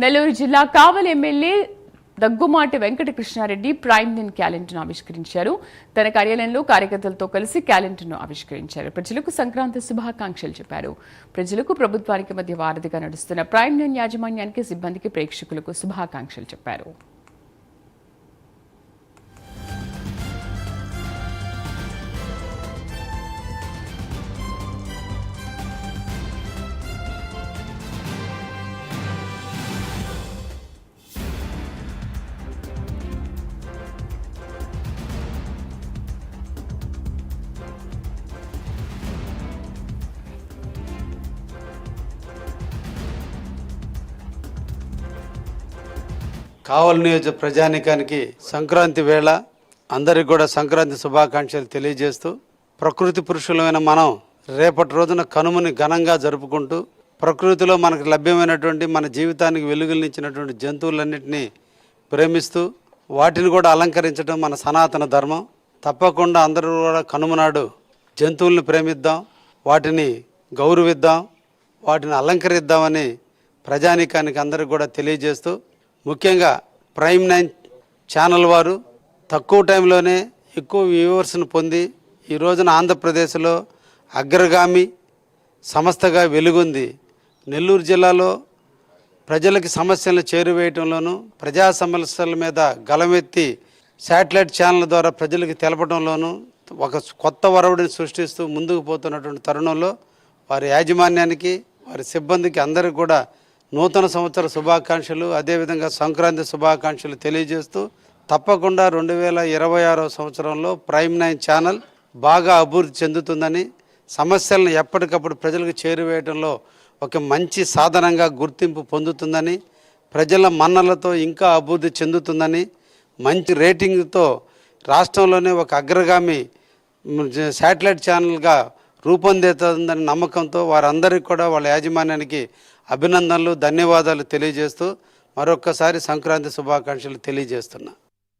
నెల్లూరు జిల్లా Kavali MLA Daggumati Venkatakrishna Reddy prime line క్యాలెండర్ను ఆవిష్కరించారు. తన కార్యాలయంలో కార్యకర్తలతో కలిసి క్యాలెండర్ను ఆవిష్కరించారు. ప్రజలకు సంక్రాంతి శుభాకాంక్షలు చెప్పారు. ప్రజలకు ప్రభుత్వానికి మధ్య వారధిగా నడుస్తున్న ప్రైమ్ లైన్ యాజమాన్యానికి, సిబ్బందికి, ప్రేక్షకులకు శుభాకాంక్షలు చెప్పారు. కావలి నియోజక ప్రజానికానికి సంక్రాంతి వేళ అందరికి కూడా సంక్రాంతి శుభాకాంక్షలు తెలియజేస్తూ, ప్రకృతి పురుషులమైన మనం రేపటి రోజున కనుమని ఘనంగా జరుపుకుంటూ, ప్రకృతిలో మనకు లభ్యమైనటువంటి మన జీవితానికి వెలుగులనిచ్చినటువంటి జంతువులన్నింటినీ ప్రేమిస్తూ వాటిని కూడా అలంకరించడం మన సనాతన ధర్మం. తప్పకుండా అందరూ కూడా కనుమనాడు జంతువుల్ని ప్రేమిద్దాం, వాటిని గౌరవిద్దాం, వాటిని అలంకరిద్దామని ప్రజానికానికి అందరికి కూడా తెలియజేస్తూ, ముఖ్యంగా ప్రైమ్ 9 ఛానల్ వారు తక్కువ టైంలోనే ఎక్కువ వ్యూవర్స్ను పొంది ఈ రోజున ఆంధ్రప్రదేశ్లో అగ్రగామి సంస్థగా వెలుగొంది. నెల్లూరు జిల్లాలో ప్రజలకి సమస్యలను చేరువేయటంలోనూ, ప్రజా సమస్యల మీద గలమెత్తి శాటిలైట్ ఛానల్ ద్వారా ప్రజలకు తెలపడంలోనూ ఒక కొత్త వరవడిని సృష్టిస్తూ ముందుకు పోతున్నటువంటి తరుణంలో వారి యాజమాన్యానికి, వారి సిబ్బందికి అందరికీ కూడా నూతన సంవత్సర శుభాకాంక్షలు, అదేవిధంగా సంక్రాంతి శుభాకాంక్షలు తెలియజేస్తూ, తప్పకుండా 2026వ సంవత్సరంలో ప్రైమ్ 9 ఛానల్ బాగా అభివృద్ధి చెందుతుందని, సమస్యలను ఎప్పటికప్పుడు ప్రజలకు చేరువేయడంలో ఒక మంచి సాధనంగా గుర్తింపు పొందుతుందని, ప్రజల మన్నలతో ఇంకా అభివృద్ధి చెందుతుందని, మంచి రేటింగ్తో రాష్ట్రంలోనే ఒక అగ్రగామి శాటిలైట్ ఛానల్గా రూపొందుతుందని నమ్మకంతో వారందరికీ కూడా వాళ్ళ యాజమాన్యానికి అభినందనలు, ధన్యవాదాలు తెలియజేస్తూ మరొక్కసారి సంక్రాంతి శుభాకాంక్షలు తెలియజేస్తున్నా.